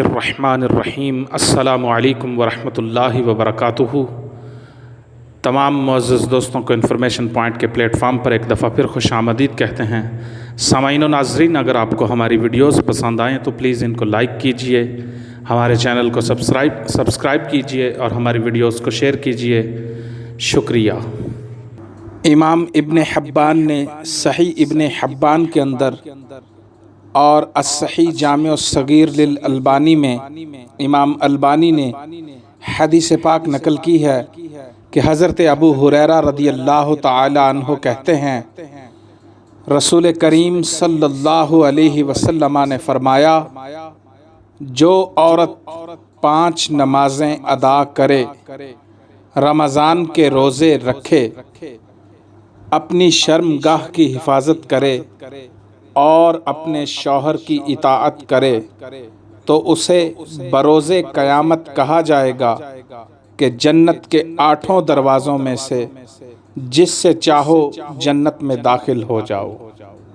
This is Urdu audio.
الرحمن الرحیم السلام علیکم ورحمۃ اللہ وبرکاتہ۔ تمام معزز دوستوں کو انفارمیشن پوائنٹ کے پلیٹ فارم پر ایک دفعہ پھر خوش آمدید کہتے ہیں۔ سامعین و ناظرین، اگر آپ کو ہماری ویڈیوز پسند آئیں تو پلیز ان کو لائک کیجئے، ہمارے چینل کو سبسکرائب کیجئے اور ہماری ویڈیوز کو شیئر کیجئے۔ شکریہ۔ امام ابن حبان نے صحیح ابن حبان کے اندر اور الصحیح جامع الصغیر للالبانی میں امام البانی نے حدیث پاک نقل کی ہے کہ حضرت ابو ہریرہ رضی اللہ تعالی عنہ کہتے ہیں، رسول کریم صلی اللہ علیہ وسلم نے فرمایا، جو عورت 5 نمازیں ادا کرے، رمضان کے روزے رکھے، اپنی شرم گاہ کی حفاظت کرے اور اپنے شوہر کی اطاعت کرے تو اسے بروز قیامت کہا جائے گا کہ جنت کے 8 دروازوں میں سے جس سے چاہو جنت میں داخل ہو جاؤ۔